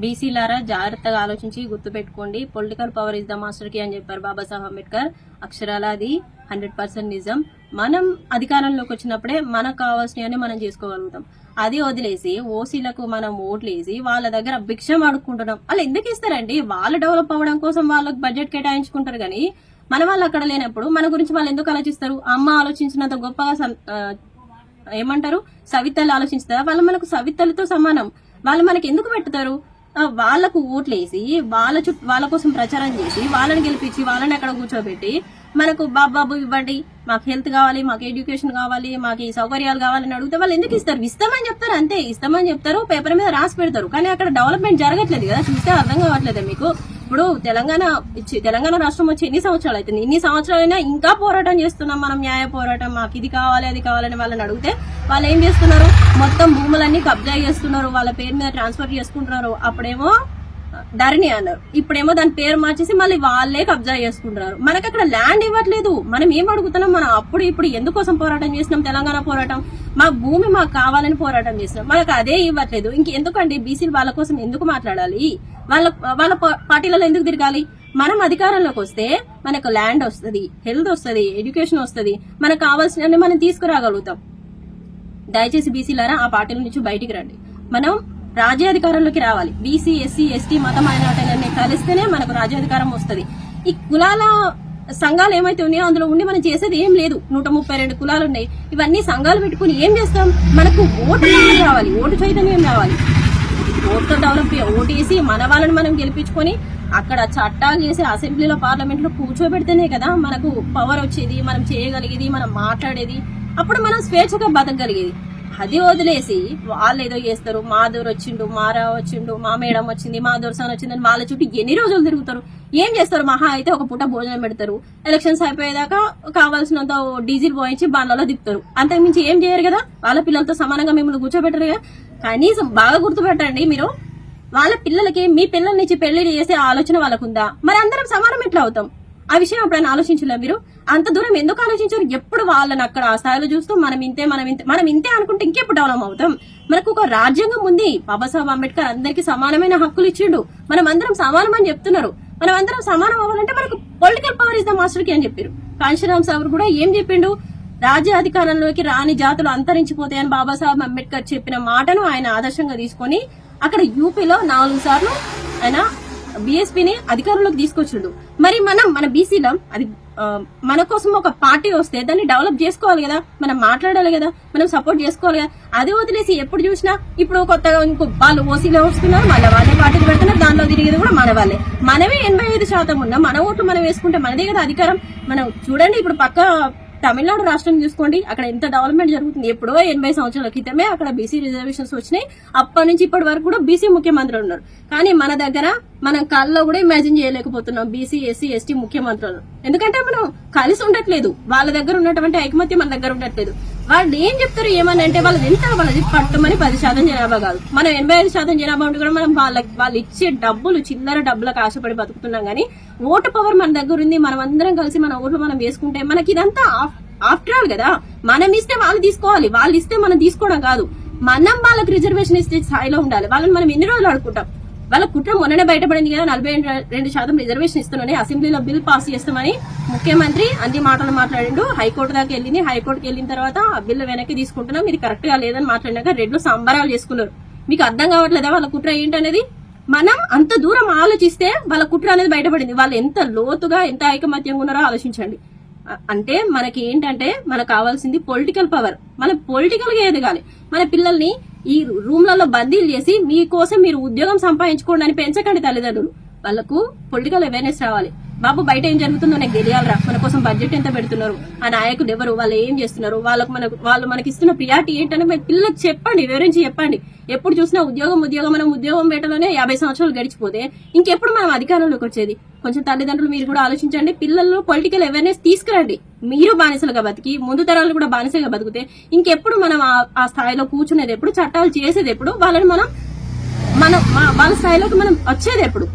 బీసీలారా జాగ్రత్తగా ఆలోచించి గుర్తుపెట్టుకోండి. Political power is the master key అని చెప్పారు బాబాసాహెబ్ అంబేద్కర్. అక్షరాల అది 100% నిజం. మనం అధికారంలోకి వచ్చినప్పుడే మనకు కావాల్సినవన్నీ మనం చేసుకోగలుగుతాం. అది వదిలేసి ఓసీలకు మనం ఓట్లేసి వాళ్ళ దగ్గర భిక్షం అడుక్కుంటున్నాం. వాళ్ళు ఎందుకు ఇస్తారండి? వాళ్ళు డెవలప్ అవ్వడం కోసం వాళ్ళకి బడ్జెట్ కేటాయించుకుంటారు. కానీ మన వాళ్ళు అక్కడ లేనప్పుడు మన గురించి వాళ్ళు ఎందుకు ఆలోచిస్తారు? అమ్మ ఆలోచించినంత గొప్పగా ఏమంటారు సవితలు ఆలోచిస్తారా? వాళ్ళు మనకు సవితలతో సమానం. వాళ్ళు మనకి ఎందుకు పెట్టుతారు? వాళ్లకు ఓట్లేసి వాళ్ళ కోసం ప్రచారం చేసి వాళ్ళని గెలిపించి వాళ్ళని అక్కడ కూర్చోబెట్టి మనకు బాబు ఇవ్వండి, మాకు హెల్త్ కావాలి, మాకు ఎడ్యుకేషన్ కావాలి, మాకు ఈ సౌకర్యాలు కావాలని అడిగితే వాళ్ళు ఎందుకు ఇస్తారు? ఇస్తామని చెప్తారు, అంతే. ఇస్తామని చెప్తారు, పేపర్ మీద రాసి పెడతారు. కానీ అక్కడ డెవలప్మెంట్ జరగట్లేదు కదా. చూస్తే అర్థం కావట్లేదు మీకు. ఇప్పుడు తెలంగాణ రాష్ట్రం వచ్చి ఎన్ని సంవత్సరాలు అవుతుంది? ఇన్ని సంవత్సరాలైనా ఇంకా పోరాటం చేస్తున్నాం మనం, న్యాయ పోరాటం. మాకు ఇది కావాలి అది కావాలని వాళ్ళని అడిగితే వాళ్ళు ఏం చేస్తున్నారు? మొత్తం భూములన్నీ కబ్జా చేస్తున్నారు, వాళ్ళ పేరు మీద ట్రాన్స్ఫర్ చేసుకుంటున్నారు. అప్పుడేమో ధరణి అన్నారు, ఇప్పుడేమో దాని పేరు మార్చేసి మళ్ళీ వాళ్ళే కబ్జా చేసుకుంటున్నారు. మనకు అక్కడ ల్యాండ్ ఇవ్వట్లేదు. మనం ఏం అడుగుతున్నాం? మనం ఇప్పుడు ఎందుకోసం పోరాటం చేసినాం? తెలంగాణ పోరాటం. మా భూమి మాకు కావాలని పోరాటం చేసినాం, మనకు అదే ఇవ్వట్లేదు. ఇంకెందుకండి బీసీలు వాళ్ళ కోసం ఎందుకు మాట్లాడాలి? వాళ్ళ పార్టీలలో ఎందుకు తిరగాలి? మనం అధికారంలోకి వస్తే మనకు ల్యాండ్ వస్తుంది, హెల్త్ వస్తుంది, ఎడ్యుకేషన్ వస్తుంది, మనకు కావాల్సినవన్నీ మనం తీసుకురాగలుగుతాం. దయచేసి బీసీలారా ఆ పార్టీల నుంచి బయటికి రండి. మనం రాజ్యాధికారంలోకి రావాలి. బీసీ, ఎస్సీ, ఎస్టీ, మత మైనారిటీలన్నీ కలిస్తేనే మనకు రాజ్యాధికారం వస్తుంది. ఈ కులాల సంఘాలు ఏమైతే ఉన్నాయో అందులో ఉండి మనం చేసేది ఏం లేదు. 132 కులాలు ఉన్నాయి. ఇవన్నీ సంఘాలు పెట్టుకుని ఏం చేస్తాం? మనకు ఓటు రావాలి, ఓటు చైతన్యం రావాలి. ఓటుతో డెవలప్ ఓటేసి మన వాళ్ళని మనం గెలిపించుకొని అక్కడ చట్టాలు చేసి అసెంబ్లీలో పార్లమెంట్ లో కూర్చోబెడితేనే కదా మనకు పవర్ వచ్చేది, మనం చేయగలిగేది, మనం మాట్లాడేది. అప్పుడు మనం స్వేచ్ఛగా బతకగలిగేది. అది వదిలేసి వాళ్ళు ఏదో చేస్తారు. మాధుర్ వచ్చిండు, మారా వచ్చిండు, మా మేడం వచ్చింది, మా దొరసాన్ వచ్చిందని వాళ్ళ చుట్టూ ఎన్ని రోజులు తిరుగుతారు? ఏం చేస్తారు? మహా అయితే ఒక పూట భోజనం పెడతారు. ఎలక్షన్స్ అయిపోయేదాకా కావాల్సినంత డీజిల్ పోయించి బండ్లలో దిగుతారు. అంతకుమించి ఏం చేయరు కదా. వాళ్ళ పిల్లలతో సమానంగా మిమ్మల్ని కూర్చోబెట్టరు కదా. కనీసం బాగా గుర్తుపెట్టండి మీరు, వాళ్ళ పిల్లలకి మీ పిల్లల నుంచి పెళ్లి చేసే ఆలోచన వాళ్ళకుందా? మరి అందరం సమానం ఎట్లా అవుతాం? ఆ విషయం ఎప్పుడైనా ఆలోచించలే మీరు? అంత దూరం ఎందుకు ఆలోచించారు? ఎప్పుడు వాళ్ళని అక్కడ ఆ స్థాయిలో చూస్తూ మనం ఇంతే అనుకుంటే ఇంకెప్పుడు డెవలప్ అవుతాం? మనకు ఒక రాజ్యాంగం ఉంది. బాబాసాహెబ్ అంబేద్కర్ అందరికి సమానమైన హక్కులు ఇచ్చిండు. మనం అందరం సమానం అని చెప్తున్నారు. మనం అందరం సమానం అవ్వాలంటే మనకు political power is the master కి అని చెప్పారు. కాంశీరామ్ సార్ కూడా ఏం చెప్పిండు? రాజ్యాధికారంలోకి రాని జాతులు అంతరించిపోతాయని బాబాసాహెబ్ అంబేద్కర్ చెప్పిన మాటను ఆయన ఆదర్శంగా తీసుకుని అక్కడ యూపీలో 4 సార్లు ఆయన బీఎస్పీని అధికారంలోకి తీసుకొచ్చిండు. మరి మన బీసీలో అది మన కోసం ఒక పార్టీ వస్తే దాన్ని డెవలప్ చేసుకోవాలి కదా, మనం మాట్లాడాలి కదా, మనం సపోర్ట్ చేసుకోవాలి కదా. అది వదిలేసి ఎప్పుడు చూసినా ఇప్పుడు కొత్తగా ఇంకో వాళ్ళు ఓసీలో వస్తున్నారు, మళ్ళీ వాళ్ళే పార్టీలు పెడుతున్నారు, దానిలో తిరిగేది కూడా మన వాళ్ళే. మనమే 85% ఉన్నా మన ఓట్లు మనం వేసుకుంటే మనదే కదా అధికారం. మనం చూడండి, ఇప్పుడు పక్క తమిళనాడు రాష్ట్రం చూసుకోండి, అక్కడ ఎంత డెవలప్మెంట్ జరుగుతుంది. ఎప్పుడో 80 సంవత్సరాల క్రితమే అక్కడ బీసీ రిజర్వేషన్స్ వచ్చినాయి. అప్పటి నుంచి ఇప్పటి వరకు కూడా బీసీ ముఖ్యమంత్రులు ఉన్నారు. కానీ మన దగ్గర మనం కళ్ళలో కూడా ఇమాజిన్ చేయలేకపోతున్నాం బీసీ, ఎస్సీ, ఎస్టీ ముఖ్యమంత్రులు. ఎందుకంటే మనం కలిసి ఉండట్లేదు. వాళ్ళ దగ్గర ఉన్నటువంటి ఐకమత్యం మన దగ్గర ఉండట్లేదు. వాళ్ళు ఏం చెప్తారు ఏమని అంటే వాళ్ళది పట్టుమని 10% జనాభా కాదు, మనం 85% జనాభా ఉండి కూడా మనం వాళ్ళు ఇచ్చే డబ్బులు చిల్లర డబ్బులకు ఆశపడి బతుకుతున్నాం. కానీ ఓటు పవర్ మన దగ్గర ఉంది. మనం అందరం కలిసి మన ఓట్లు మనం వేసుకుంటే మనకి ఇదంతా ఆఫ్టర్ ఆల్ కదా. మనం ఇస్తే వాళ్ళు తీసుకోవాలి, వాళ్ళు ఇస్తే మనం తీసుకోవడం కాదు. మనం వాళ్ళకి రిజర్వేషన్ ఇస్తే స్థాయిలో ఉండాలి. వాళ్ళని మనం ఎన్ని రోజులు ఆడుకుంటాం? వాళ్ళ కుట్ర మొన్ననే బయటపడింది కదా, 42% రిజర్వేషన్ ఇస్తున్నామని అసెంబ్లీలో బిల్ పాస్ చేస్తామని ముఖ్యమంత్రి అన్ని మాటలు మాట్లాడిండు. హైకోర్టు దాకా వెళ్ళింది. హైకోర్టుకి వెళ్ళిన తర్వాత ఆ బిల్లు వెనక్కి తీసుకుంటున్నాం, ఇది కరెక్ట్ గా లేదని మాట్లాడినాక రెడ్లు సంబరాలు చేసుకున్నారు. మీకు అర్థం కావట్లేదా వాళ్ళ కుట్ర ఏంటనేది? మనం అంత దూరం ఆలోచిస్తే వాళ్ళ కుట్ర అనేది బయటపడింది. వాళ్ళు ఎంత లోతుగా ఎంత ఐకమత్యంగా ఉన్నారో ఆలోచించండి. అంటే మనకి ఏంటంటే మనకు కావాల్సింది పొలిటికల్ పవర్. మనం పొలిటికల్ గా ఎదగాలి. మన పిల్లల్ని ఈ రూమ్లలో బందీలు చేసి మీకోసం మీరు ఉద్యోగం సంపాదించుకోండి అని పెంచకండి తల్లిదండ్రులు. వాళ్ళకు పొలిటికల్ అవేర్నెస్ రావాలి. బాబు బయట ఏం జరుగుతుందో నాకు తెలియాలరా, మన కోసం బడ్జెట్ ఎంత పెడుతున్నారు, ఆ నాయకులు ఎవరు, వాళ్ళు ఏం చేస్తున్నారు, వాళ్ళు మనకి ఇస్తున్న ప్రియారిటీ ఏంటని మీ పిల్లలకు చెప్పండి, వివరించి చెప్పండి. ఎప్పుడు చూసినా ఉద్యోగం మనం ఉద్యోగం వేటలోనే 50 సంవత్సరాలు గడిచిపోతే ఇంకెప్పుడు మనం అధికారంలోకి వచ్చేది? కొంచెం తల్లిదండ్రులు మీరు కూడా ఆలోచించండి. పిల్లల్లో పొలిటికల్ అవేర్నెస్ తీసుకురండి. మీరు బానిసలుగా బతికి ముందు తరాలు కూడా బానిసలుగా బతికితే ఇంకెప్పుడు మనం ఆ స్థాయిలో కూర్చునేది ఎప్పుడు, చట్టాలు చేసేది ఎప్పుడు, వాళ్ళని వాళ్ళ స్థాయిలోకి మనం వచ్చేది ఎప్పుడు?